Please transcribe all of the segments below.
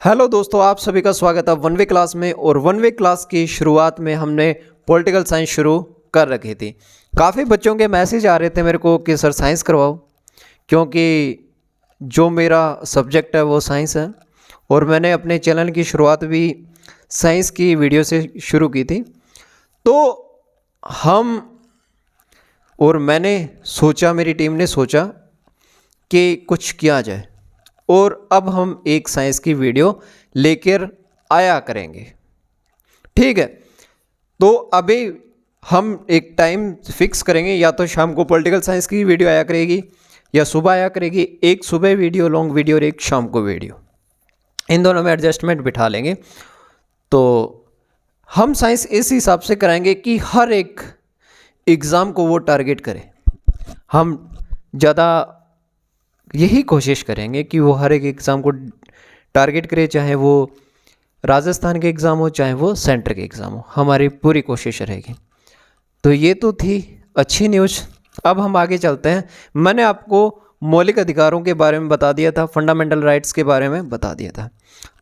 Hello दोस्तों, आप सभी का स्वागत है वन वे क्लास में। और वन वे क्लास की शुरुआत में हमने पॉलिटिकल साइंस शुरू कर रखी थी। काफ़ी बच्चों के मैसेज आ रहे थे मेरे को कि सर साइंस करवाओ, क्योंकि जो मेरा सब्जेक्ट है वो साइंस है और मैंने अपने चैनल की शुरुआत भी साइंस की वीडियो से शुरू की थी। तो हम और मैंने सोचा, मेरी टीम ने सोचा कि कुछ किया जाए और अब हम एक साइंस की वीडियो लेकर आया करेंगे। ठीक है, तो अभी हम एक टाइम फिक्स करेंगे, या तो शाम को पॉलिटिकल साइंस की वीडियो आया करेगी या सुबह आया करेगी। एक सुबह वीडियो लॉन्ग वीडियो और एक शाम को वीडियो, इन दोनों में एडजस्टमेंट बिठा लेंगे। तो हम साइंस इस हिसाब से कराएंगे कि हर एक एग्ज़ाम को वो टारगेट करे। हम ज़्यादा यही कोशिश करेंगे कि वो हर एक एग्ज़ाम को टारगेट करे, चाहे वो राजस्थान के एग्ज़ाम हो चाहे वो सेंटर के एग्ज़ाम हो, हमारी पूरी कोशिश रहेगी। तो ये तो थी अच्छी न्यूज़। अब हम आगे चलते हैं। मैंने आपको मौलिक अधिकारों के बारे में बता दिया था, फंडामेंटल राइट्स के बारे में बता दिया था।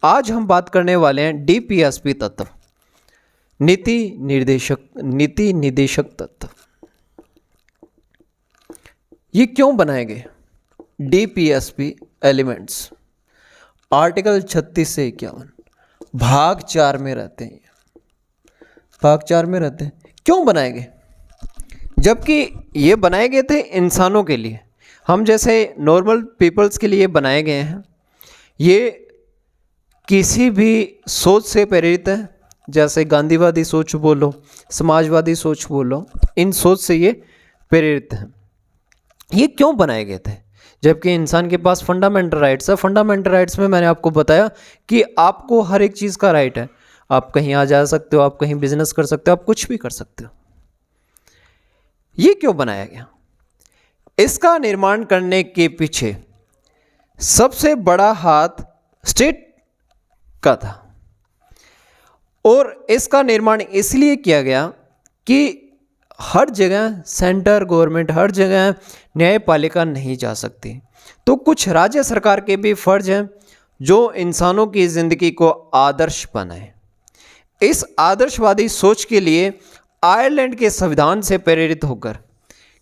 आज हम बात करने वाले हैं डीपीएसपी तत्व, नीति निदेशक तत्व। ये क्यों बनाए गए? डीपीएसपी एलिमेंट्स आर्टिकल 36 से 51 भाग 4 में रहते हैं। भाग 4 में रहते हैं। क्यों बनाए गए? जबकि ये बनाए गए थे इंसानों के लिए, हम जैसे नॉर्मल पीपल्स के लिए बनाए गए हैं। ये किसी भी सोच से प्रेरित है, जैसे गांधीवादी सोच बोलो, समाजवादी सोच बोलो, इन सोच से ये प्रेरित हैं। ये क्यों बनाए गए थे? जबकि इंसान के पास फंडामेंटल राइट्स है। फंडामेंटल राइट्स में मैंने आपको बताया कि आपको हर एक चीज़ का राइट है। आप कहीं आ जा सकते हो, आप कहीं बिजनेस कर सकते हो, आप कुछ भी कर सकते हो। ये क्यों बनाया गया? इसका निर्माण करने के पीछे सबसे बड़ा हाथ स्टेट का था और इसका निर्माण इसलिए किया गया कि हर जगह सेंटर गवर्नमेंट, हर जगह न्यायपालिका नहीं जा सकती। तो कुछ राज्य सरकार के भी फर्ज हैं जो इंसानों की ज़िंदगी को आदर्श बनाए। इस आदर्शवादी सोच के लिए आयरलैंड के संविधान से प्रेरित होकर,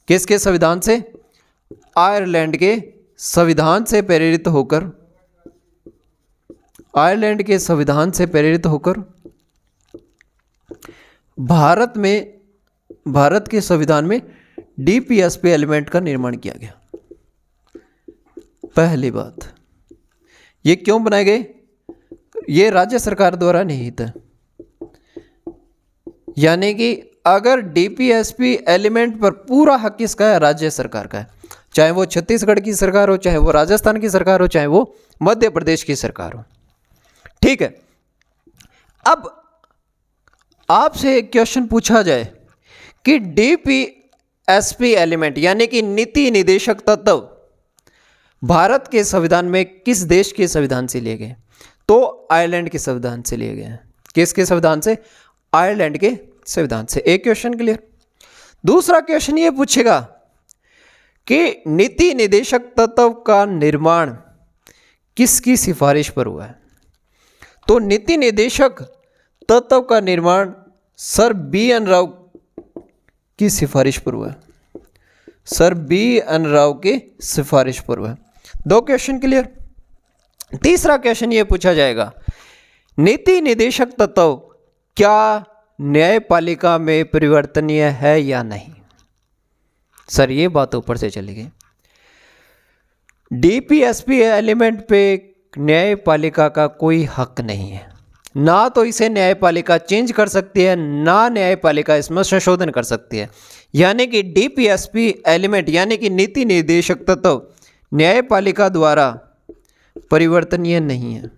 किसके संविधान से? आयरलैंड के संविधान से प्रेरित होकर, आयरलैंड के संविधान से प्रेरित होकर भारत के संविधान में डीपीएसपी एलिमेंट का निर्माण किया गया। पहली बात, ये क्यों बनाए गए? ये राज्य सरकार द्वारा निहित है। यानी कि अगर डीपीएसपी एलिमेंट पर पूरा हक किसका है? राज्य सरकार का है। चाहे वो छत्तीसगढ़ की सरकार हो, चाहे वो राजस्थान की सरकार हो, चाहे वो मध्य प्रदेश की सरकार हो। ठीक है, अब आपसे एक क्वेश्चन पूछा जाए कि डीपीएसपी एलिमेंट यानी कि नीति निदेशक तत्व भारत के संविधान में किस देश के संविधान से लिए गए? तो आयरलैंड के संविधान से लिए गए हैं। किसके संविधान से? आयरलैंड के संविधान से। एक क्वेश्चन क्लियर। दूसरा क्वेश्चन ये पूछेगा कि नीति निदेशक तत्व का निर्माण किसकी सिफारिश पर हुआ है? तो नीति निदेशक तत्व का निर्माण सर बी.एन. राव की सिफारिश पर हुआ है। Sir BN. राव की सिफारिश पर हुआ है। दो क्वेश्चन क्लियर। तीसरा क्वेश्चन ये पूछा जाएगा, नीति निदेशक तत्व क्या न्यायपालिका में परिवर्तनीय है या नहीं? सर ये बात ऊपर से चली गई। डीपीएसपी एलिमेंट पे न्यायपालिका का कोई हक नहीं है। ना तो इसे न्यायपालिका चेंज कर सकती है, ना न्यायपालिका इसमें संशोधन कर सकती है। यानी कि डीपीएसपी एलिमेंट यानी कि नीति निदेशक तत्व न्यायपालिका द्वारा परिवर्तनीय नहीं है।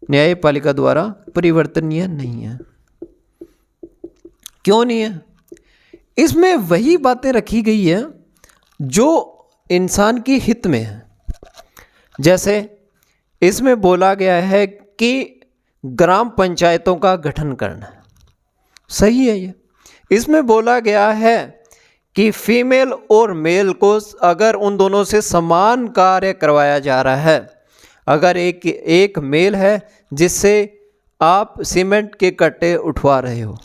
न्यायपालिका द्वारा परिवर्तनीय नहीं है। क्यों नहीं है? इसमें वही बातें रखी गई है जो इंसान के हित में है। जैसे इसमें बोला गया है कि ग्राम पंचायतों का गठन करना, सही है ये। इसमें बोला गया है कि फीमेल और मेल को अगर उन दोनों से समान कार्य करवाया जा रहा है, अगर एक मेल है जिससे आप सीमेंट के कट्टे उठवा रहे हो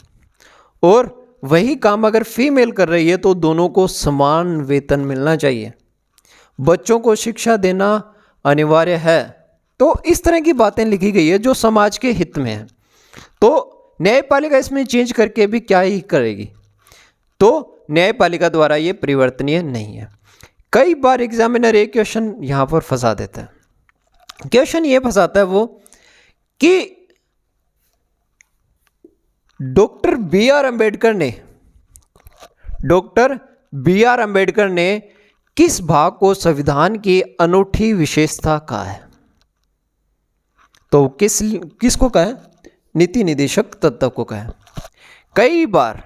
और वही काम अगर फीमेल कर रही है तो दोनों को समान वेतन मिलना चाहिए। बच्चों को शिक्षा देना अनिवार्य है। तो इस तरह की बातें लिखी गई है जो समाज के हित में है। तो न्यायपालिका इसमें चेंज करके भी क्या ही करेगी, तो न्यायपालिका द्वारा ये परिवर्तनीय नहीं है। कई बार एग्जामिनर एक क्वेश्चन यहाँ पर फंसा देता है। क्वेश्चन ये फंसाता है वो कि डॉक्टर बी आर अम्बेडकर ने किस भाग को संविधान की अनूठी विशेषता कहा है? तो किसको कहा है? नीति निदेशक तत्व को कहा है। कई बार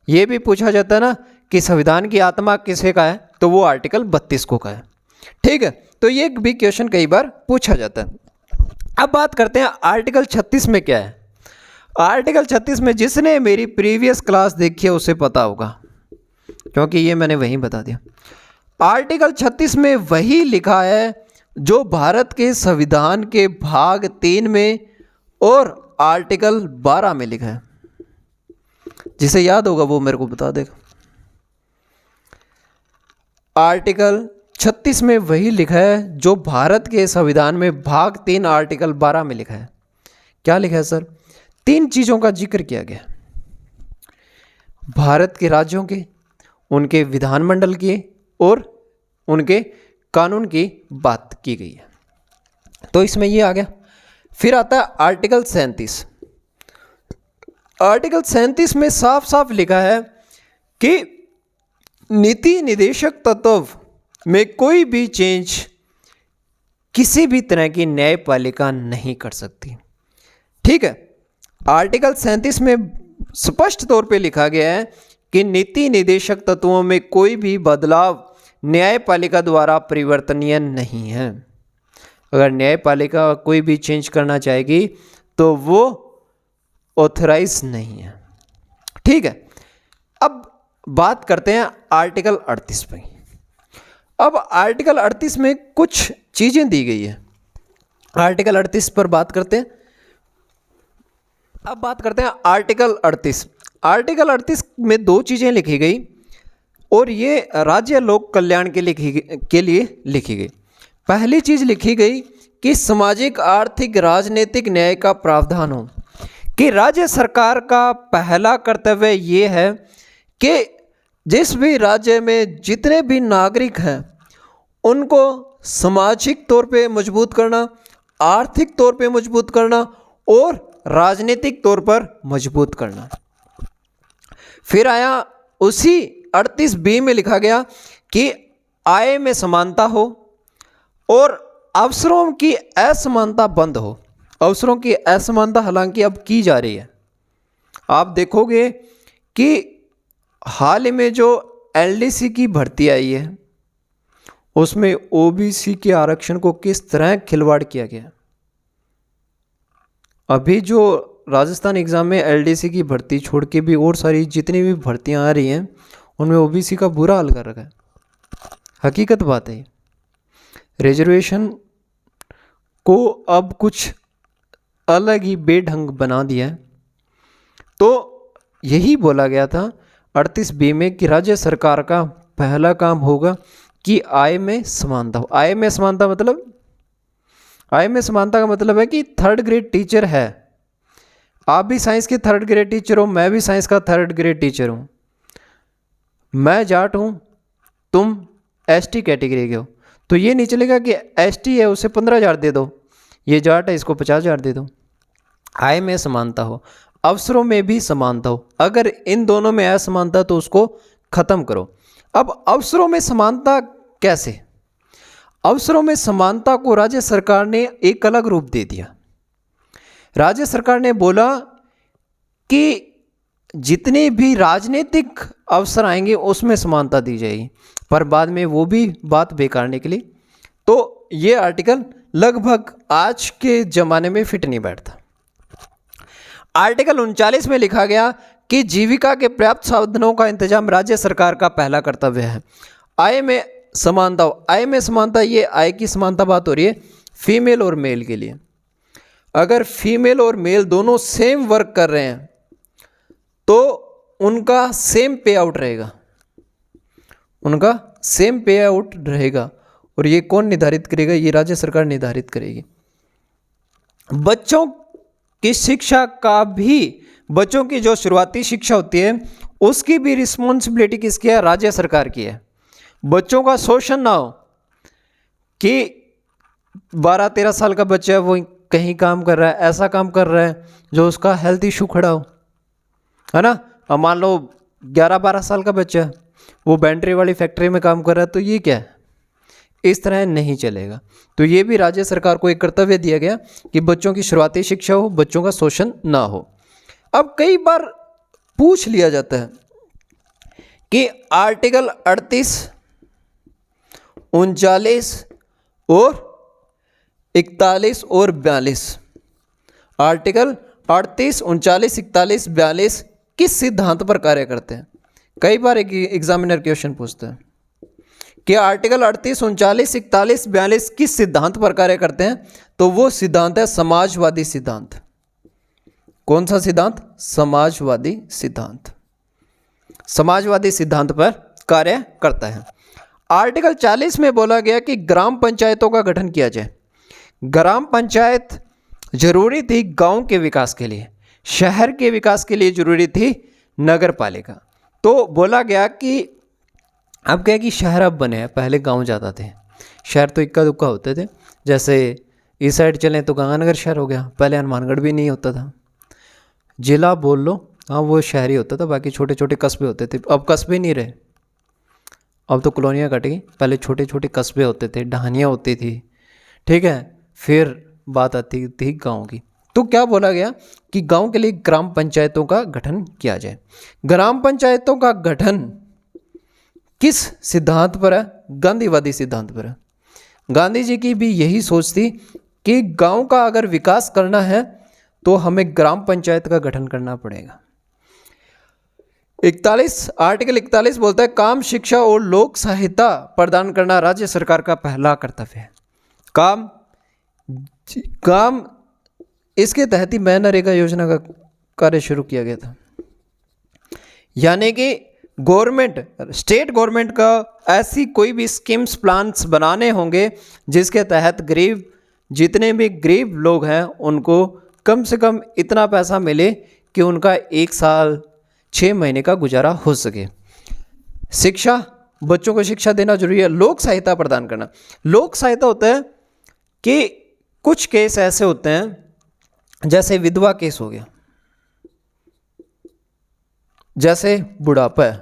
यह भी पूछा जाता है ना कि संविधान की आत्मा किसे कहा है, तो वो आर्टिकल 32 को कहा है। ठीक है, तो ये भी क्वेश्चन कई बार पूछा जाता है। अब बात करते हैं आर्टिकल 36 में क्या है। आर्टिकल 36 में जिसने मेरी प्रीवियस क्लास देखी है उसे पता होगा, क्योंकि ये मैंने वहीं बता दिया। आर्टिकल 36 में वही लिखा है जो भारत के संविधान के भाग 3 में और आर्टिकल 12 में लिखा है। जिसे याद होगा वो मेरे को बता देगा। आर्टिकल 36 में वही लिखा है जो भारत के संविधान में भाग 3 आर्टिकल 12 में लिखा है। क्या लिखा है सर? 3 चीज़ों का जिक्र किया गया। भारत के राज्यों के, उनके विधानमंडल की और उनके कानून की बात की गई है। तो इसमें ये आ गया। फिर आता है आर्टिकल 37। आर्टिकल 37 में साफ साफ लिखा है कि नीति निदेशक तत्व में कोई भी चेंज किसी भी तरह की न्यायपालिका नहीं कर सकती। ठीक है, आर्टिकल 37 में स्पष्ट तौर पे लिखा गया है कि नीति निदेशक तत्वों में कोई भी बदलाव न्यायपालिका द्वारा परिवर्तनीय नहीं है। अगर न्यायपालिका कोई भी चेंज करना चाहेगी तो वो ऑथराइज नहीं है। ठीक है, अब बात करते हैं आर्टिकल 38 पे। अब आर्टिकल 38 में कुछ चीज़ें दी गई है। आर्टिकल 38 पर बात करते हैं। अब बात करते हैं आर्टिकल 38। आर्टिकल 38 में 2 चीज़ें लिखी गई और ये राज्य लोक कल्याण के लिए लिखी गई। पहली चीज़ लिखी गई कि सामाजिक, आर्थिक, राजनीतिक न्याय का प्रावधान हो, कि राज्य सरकार का पहला कर्तव्य ये है कि जिस भी राज्य में जितने भी नागरिक हैं उनको सामाजिक तौर पे मजबूत करना, आर्थिक तौर पे मजबूत करना और राजनीतिक तौर पर मजबूत करना। फिर आया उसी 38B में लिखा गया कि आय में समानता हो और अवसरों की असमानता बंद हो। अवसरों की असमानता हालांकि अब की जा रही है। आप देखोगे कि हाल में जो LDC की भर्ती आई है उसमें OBC के आरक्षण को किस तरह खिलवाड़ किया गया। अभी जो राजस्थान एग्ज़ाम में LDC की भर्ती छोड़ के भी और सारी जितनी भी भर्तियां आ रही हैं उनमें OBC का बुरा हाल कर रखा है। हकीकत बात है। रिजर्वेशन को अब कुछ अलग ही बेढंग बना दिया है। तो यही बोला गया था 38B में कि राज्य सरकार का पहला काम होगा कि आय में समानता हो। आय में समानता का मतलब है कि 3rd ग्रेड टीचर है, आप भी साइंस के 3rd ग्रेड टीचर हो, मैं भी साइंस का 3rd ग्रेड टीचर हूँ। मैं जाट हूँ, तुम ST कैटेगरी के हो, तो ये नहीं चलेगा कि ST है उसे 15,000 दे दो, ये जाट है इसको 50,000 दे दो। आय में समानता हो, अवसरों में भी समानता हो। अगर इन दोनों में असमानता तो उसको ख़त्म करो। अब अवसरों में समानता कैसे? अवसरों में समानता को राज्य सरकार ने एक अलग रूप दे दिया। राज्य सरकार ने बोला कि जितने भी राजनीतिक अवसर आएंगे उसमें समानता दी जाएगी, पर बाद में वो भी बात बेकार निकली। तो ये आर्टिकल लगभग आज के ज़माने में फिट नहीं बैठता। आर्टिकल 39 में लिखा गया कि जीविका के पर्याप्त साधनों का इंतजाम राज्य सरकार का पहला कर्तव्य है। आय में समानता हो, आय में समानता, ये आय की समानता बात हो रही है। फीमेल और मेल के लिए। अगर फीमेल और मेल दोनों सेम वर्क कर रहे हैं तो उनका सेम पे आउट रहेगा, उनका सेम पे आउट रहेगा। और ये कौन निर्धारित करेगा? ये राज्य सरकार निर्धारित करेगी। बच्चों की शिक्षा का भी, बच्चों की जो शुरुआती शिक्षा होती है उसकी भी रिस्पॉन्सिबिलिटी किसकी है? राज्य सरकार की है। बच्चों का शोषण ना हो कि 12-13 साल का बच्चा है वो कहीं काम कर रहा है, ऐसा काम कर रहा है जो उसका हेल्थ इशू खड़ा हो, है ना। अब मान लो 11-12 साल का बच्चा है वो बैटरी वाली फैक्ट्री में काम कर रहा है, तो ये क्या है? इस तरह नहीं चलेगा। तो ये भी राज्य सरकार को एक कर्तव्य दिया गया कि बच्चों की शुरुआती शिक्षा हो, बच्चों का शोषण ना हो। अब कई बार पूछ लिया जाता है कि आर्टिकल 38, 39 और 41 और 42, आर्टिकल 38, 39, 41, 42 किस सिद्धांत पर कार्य करते हैं? कई बार एक एग्जामिनर क्वेश्चन पूछता है कि आर्टिकल 38, 39, 41, 42 किस सिद्धांत पर कार्य करते हैं? तो वो सिद्धांत है समाजवादी सिद्धांत। कौन सा सिद्धांत? समाजवादी सिद्धांत। समाजवादी सिद्धांत पर कार्य करता है। आर्टिकल 40 में बोला गया कि ग्राम पंचायतों का गठन किया जाए। ग्राम पंचायत जरूरी थी गांव के विकास के लिए, शहर के विकास के लिए जरूरी थी नगर पालिका। तो बोला गया कि अब क्या है कि शहर अब बने हैं, पहले गांव ज़्यादा थे, शहर तो इक्का दुक्का होते थे। जैसे इस साइड चलें तो गंगानगर शहर हो गया, पहले हनुमानगढ़ भी नहीं होता था। जिला बोल लो, हाँ वो शहर ही होता था, बाकी छोटे छोटे कस्बे होते थे। अब कस्बे नहीं रहे, अब तो कॉलोनियाँ कट गई। पहले छोटे छोटे कस्बे होते थे, ढानियाँ होती थी, ठीक है। फिर बात आती थी गांव की। तो क्या बोला गया कि गांव के लिए ग्राम पंचायतों का गठन किया जाए। ग्राम पंचायतों का गठन किस सिद्धांत पर है? गांधीवादी सिद्धांत पर है। गांधी जी की भी यही सोच थी कि गांव का अगर विकास करना है तो हमें ग्राम पंचायत का गठन करना पड़ेगा। 41, आर्टिकल 41 बोलता है काम, शिक्षा और लोक सहायता प्रदान करना राज्य सरकार का पहला कर्तव्य है। काम इसके तहत ही मनरेगा योजना का कार्य शुरू किया गया था। यानी कि गवर्नमेंट, स्टेट गवर्नमेंट का ऐसी कोई भी स्कीम्स, प्लान्स बनाने होंगे जिसके तहत गरीब, जितने भी गरीब लोग हैं उनको कम से कम इतना पैसा मिले कि उनका 1 साल 6 महीने का गुजारा हो सके। शिक्षा, बच्चों को शिक्षा देना जरूरी है। लोक सहायता प्रदान करना, लोक सहायता होता है कि कुछ केस ऐसे होते हैं जैसे विधवा केस हो गया, जैसे बुढ़ापा है,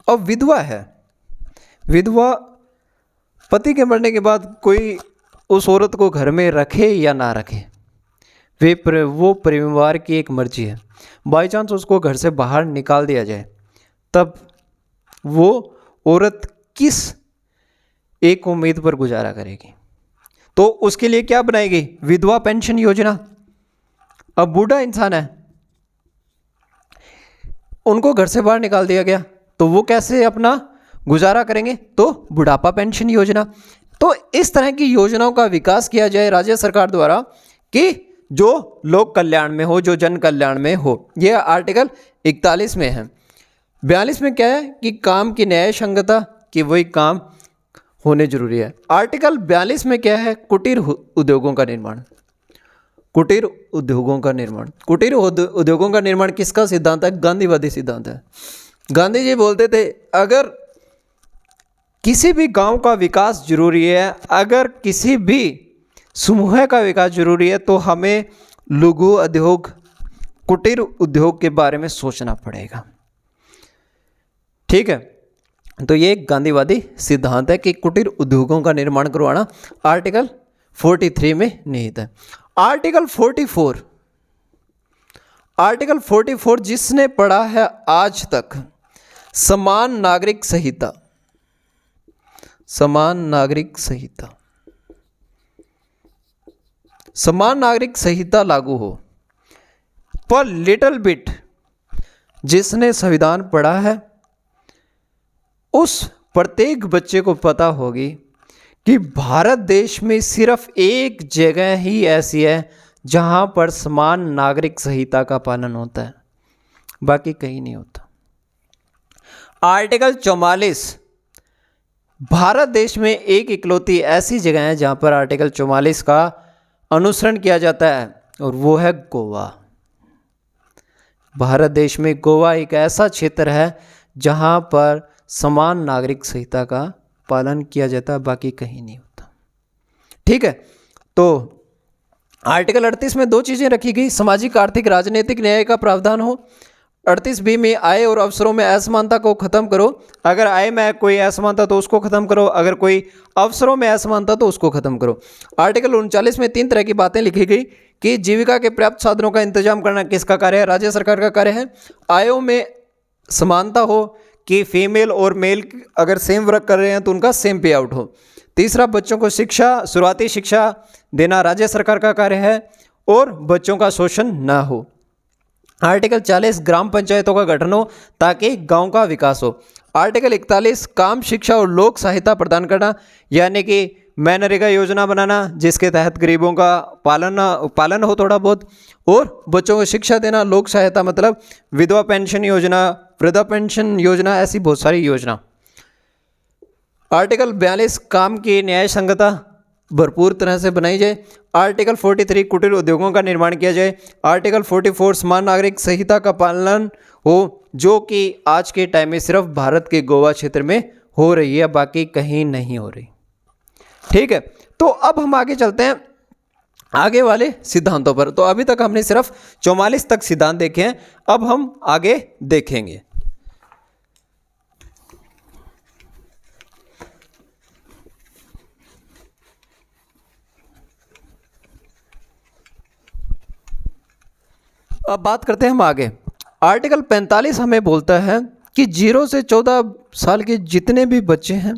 अब विधवा है, विधवा पति के मरने के बाद कोई उस औरत को घर में रखे या ना रखे, वो परिवार की एक मर्जी है। बाई चांस उसको घर से बाहर निकाल दिया जाए तब वो औरत किस एक उम्मीद पर गुजारा करेगी? तो उसके लिए क्या बनाएगी? विधवा पेंशन योजना। अब बूढ़ा इंसान है, उनको घर से बाहर निकाल दिया गया तो वो कैसे अपना गुजारा करेंगे? तो बुढ़ापा पेंशन योजना। तो इस तरह की योजनाओं का विकास किया जाए राज्य सरकार द्वारा कि जो लोक कल्याण में हो, जो जन कल्याण में हो। यह आर्टिकल 41 में है। 42 में क्या है कि काम की न्याय संगता, कि वही काम होने जरूरी है। आर्टिकल 42 में क्या है? कुटीर उद्योगों का निर्माण। कुटीर उद्योगों का निर्माण, कुटीर उद्योगों का निर्माण किसका सिद्धांत है? गांधीवादी सिद्धांत है। गांधी जी बोलते थे अगर किसी भी गांव का विकास जरूरी है, अगर किसी भी समूह का विकास जरूरी है, तो हमें लघु उद्योग, कुटीर उद्योग के बारे में सोचना पड़ेगा। ठीक है, तो ये गांधीवादी सिद्धांत है कि कुटीर उद्योगों का निर्माण करवाना आर्टिकल 43 में निहित है। आर्टिकल 44, आर्टिकल 44 जिसने पढ़ा है आज तक, समान नागरिक संहिता, समान नागरिक संहिता, समान नागरिक संहिता लागू हो। पर लिटिल बिट जिसने संविधान पढ़ा है उस प्रत्येक बच्चे को पता होगी कि भारत देश में सिर्फ एक जगह ही ऐसी है जहां पर समान नागरिक संहिता का पालन होता है, बाकी कहीं नहीं होता। आर्टिकल 44, भारत देश में एक इकलौती ऐसी जगह है जहां पर आर्टिकल 44 का अनुसरण किया जाता है और वो है गोवा। भारत देश में गोवा एक ऐसा क्षेत्र है जहां पर समान नागरिक संहिता का पालन किया जाता है, बाकी कहीं नहीं होता। ठीक है, तो आर्टिकल 38 में दो चीजें रखी गई, सामाजिक आर्थिक राजनीतिक न्याय का प्रावधान हो। 38B में आय और अवसरों में असमानता को खत्म करो। अगर आय में कोई असमानता तो उसको खत्म करो, अगर कोई अवसरों में असमानता तो उसको खत्म करो। आर्टिकल 39 में 3 तरह की बातें लिखी गई कि जीविका के पर्याप्त साधनों का इंतजाम करना किसका कार्य है, राज्य सरकार का कार्य है। आयों में समानता हो कि फीमेल और मेल अगर सेम वर्क कर रहे हैं तो उनका सेम पे आउट हो। तीसरा, बच्चों को शिक्षा, शुरुआती शिक्षा देना राज्य सरकार का कार्य है और बच्चों का शोषण ना हो। आर्टिकल 40, ग्राम पंचायतों का गठन हो ताकि गांव का विकास हो। आर्टिकल 41, काम, शिक्षा और लोक सहायता प्रदान करना, यानी कि मनरेगा योजना बनाना जिसके तहत गरीबों का पालन हो थोड़ा बहुत, और बच्चों को शिक्षा देना। लोक सहायता मतलब विधवा पेंशन योजना, वृद्धा पेंशन योजना, ऐसी बहुत सारी योजना। आर्टिकल 42, काम की न्याय संगता भरपूर तरह से बनाई जाए। आर्टिकल 43, कुटीर उद्योगों का निर्माण किया जाए। आर्टिकल 44, समान नागरिक संहिता का पालन हो, जो कि आज के टाइम में सिर्फ भारत के गोवा क्षेत्र में हो रही है, बाकी कहीं नहीं हो रही। ठीक है, तो अब हम आगे चलते हैं आगे वाले सिद्धांतों पर। तो अभी तक हमने सिर्फ 44 तक सिद्धांत देखे हैं, अब हम आगे देखेंगे। अब बात करते हैं हम आगे। आर्टिकल 45 हमें बोलता है कि 0 से 14 साल के जितने भी बच्चे हैं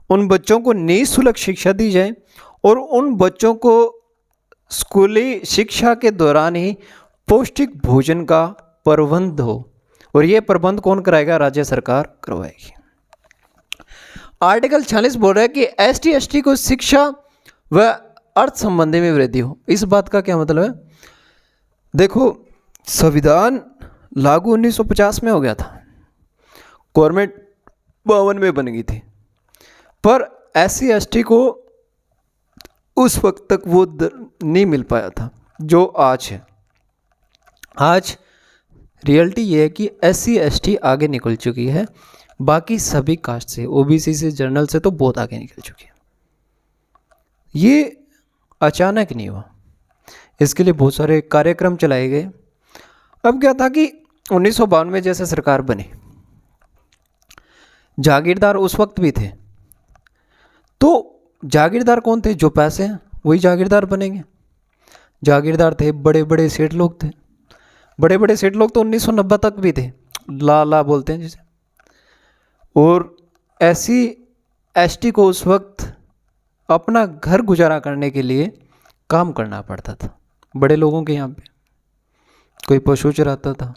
उन बच्चों को निःशुल्क शिक्षा दी जाए और उन बच्चों को स्कूली शिक्षा के दौरान ही पौष्टिक भोजन का प्रबंध हो, और ये प्रबंध कौन कराएगा, राज्य सरकार करवाएगी। आर्टिकल 46 बोल रहा है कि ST/ST को शिक्षा व अर्थ संबंधी में वृद्धि हो। इस बात का क्या मतलब है, देखो संविधान लागू 1950 में हो गया था, गवर्नमेंट 52 में बन गई थी, पर SC/ST को उस वक्त तक वो नहीं मिल पाया था जो आज है। आज रियलिटी ये है कि SC/ST आगे निकल चुकी है बाकी सभी कास्ट से, OBC से, जनरल से तो बहुत आगे निकल चुकी है। ये अचानक नहीं हुआ, इसके लिए बहुत सारे कार्यक्रम चलाए गए। अब क्या था कि 1952 में जैसे सरकार बनी, जागीरदार उस वक्त भी थे, तो जागीरदार कौन थे, जो पैसे हैं वही जागीरदार बनेंगे। जागीरदार थे बड़े बड़े सेठ लोग थे, बड़े बड़े सेठ लोग तो 1990 तक भी थे, लाला बोलते हैं जिसे। और SC/ST को उस वक्त अपना घर गुजारा करने के लिए काम करना पड़ता था। बड़े लोगों के यहाँ पे कोई पशु चराता था,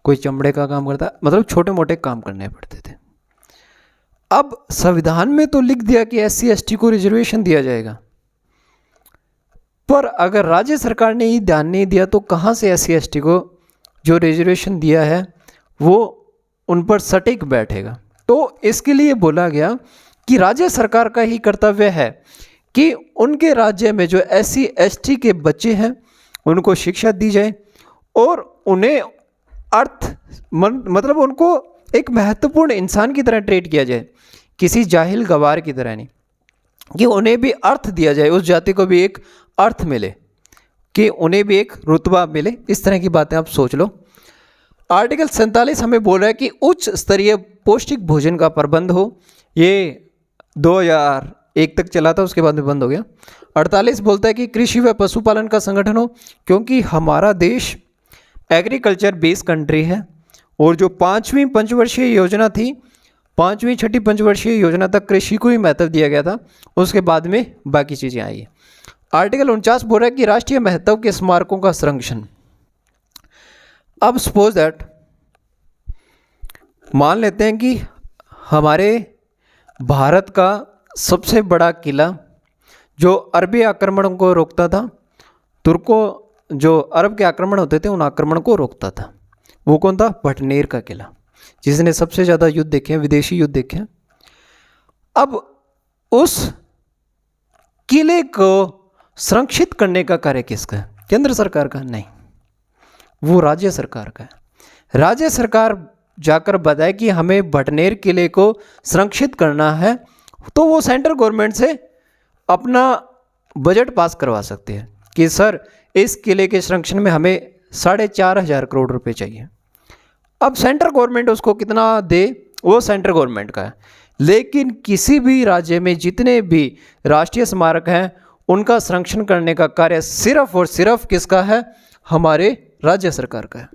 कोई चमड़े का काम करता, मतलब छोटे मोटे काम करने पड़ते थे। अब संविधान में तो लिख दिया कि SC/ST को रिजर्वेशन दिया जाएगा, पर अगर राज्य सरकार ने ही ध्यान नहीं दिया तो कहाँ से SC/ST को जो रिजर्वेशन दिया है वो उन पर सटीक बैठेगा। तो इसके लिए बोला गया कि राज्य सरकार का ही कर्तव्य है कि उनके राज्य में जो SC/ST के बच्चे हैं उनको शिक्षा दी जाए और उन्हें मतलब उनको एक महत्वपूर्ण इंसान की तरह ट्रीट किया जाए, किसी जाहिल गवार की तरह नहीं, कि उन्हें भी अर्थ दिया जाए, उस जाति को भी एक अर्थ मिले, कि उन्हें भी एक रुतबा मिले। इस तरह की बातें आप सोच लो। आर्टिकल 47 हमें बोल रहा है कि उच्च स्तरीय पौष्टिक भोजन का प्रबंध हो। ये 2001 तक चला था, उसके बाद में बंद हो गया। 48 बोलता है कि कृषि व पशुपालन का संगठन हो, क्योंकि हमारा देश एग्रीकल्चर बेस्ड कंट्री है और जो 5वीं पंचवर्षीय योजना थी, 5वीं 6ठी पंचवर्षीय योजना तक कृषि को ही महत्व दिया गया था, उसके बाद में बाकी चीज़ें आई है। आर्टिकल 49 बोल रहा है कि राष्ट्रीय महत्व के स्मारकों का संरक्षण। अब सपोज दैट मान लेते हैं कि हमारे भारत का सबसे बड़ा किला जो अरबी आक्रमण को रोकता था, तुर्कों जो अरब के आक्रमण होते थे उन आक्रमण को रोकता था, वो कौन था? भटनेर का किला, जिसने सबसे ज़्यादा युद्ध देखे हैं, विदेशी युद्ध देखे हैं। अब उस किले को संरक्षित करने का कार्य किसका है? केंद्र सरकार का? नहीं, वो राज्य सरकार का है। राज्य सरकार जाकर बताए कि हमें भटनेर किले को संरक्षित करना है, तो वो सेंट्रल गवर्नमेंट से अपना बजट पास करवा सकते हैं कि सर इस किले के संरक्षण में हमें 4,500 करोड़ रुपए चाहिए। अब सेंट्रल गवर्नमेंट उसको कितना दे वो सेंट्रल गवर्नमेंट का है, लेकिन किसी भी राज्य में जितने भी राष्ट्रीय स्मारक हैं उनका संरक्षण करने का कार्य सिर्फ और सिर्फ किसका है? हमारे राज्य सरकार का है।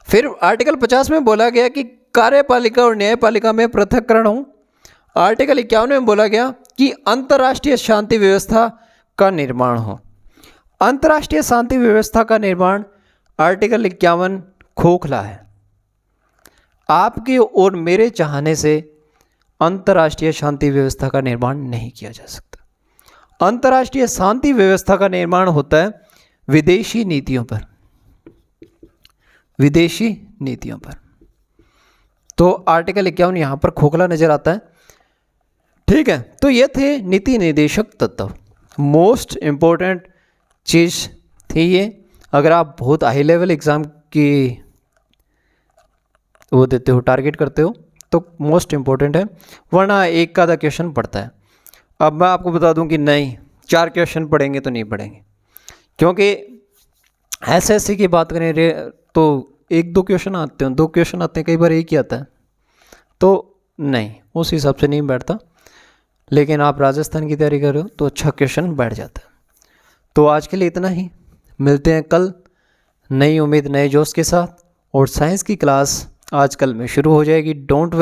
फिर आर्टिकल 50 में बोला गया कि कार्यपालिका और न्यायपालिका में पृथक्करण हो। आर्टिकल 51 में बोला गया कि अंतर्राष्ट्रीय शांति व्यवस्था का निर्माण हो। अंतर्राष्ट्रीय शांति व्यवस्था का निर्माण, आर्टिकल 51 खोखला है। आपके और मेरे चाहने से अंतर्राष्ट्रीय शांति व्यवस्था का निर्माण नहीं किया जा सकता। अंतर्राष्ट्रीय शांति व्यवस्था का निर्माण होता है विदेशी नीतियों पर, विदेशी नीतियों पर। तो आर्टिकल 51 यहाँ पर खोखला नजर आता है। ठीक है, तो ये थे नीति निर्देशक तत्व। मोस्ट इम्पोर्टेंट चीज़ थी ये। अगर आप बहुत हाई लेवल एग्ज़ाम की वो देते हो, टारगेट करते हो, तो मोस्ट इम्पोर्टेंट है, वरना एक का आधा क्वेश्चन पढ़ता है। अब मैं आपको बता दूं कि नहीं, 4 क्वेश्चन पढ़ेंगे तो नहीं पढ़ेंगे, क्योंकि एसएससी की बात करें तो 1-2 क्वेश्चन आते हैं, 2 क्वेश्चन आते हैं, कई बार एक ही आता है, तो नहीं, उस हिसाब से नहीं बैठता। लेकिन आप राजस्थान की तैयारी कर रहे हो तो अच्छा क्वेश्चन बैठ जाता है। तो आज के लिए इतना ही, मिलते हैं कल नई उम्मीद नए जोश के साथ। और साइंस की क्लास आज कल में शुरू हो जाएगी। डोंट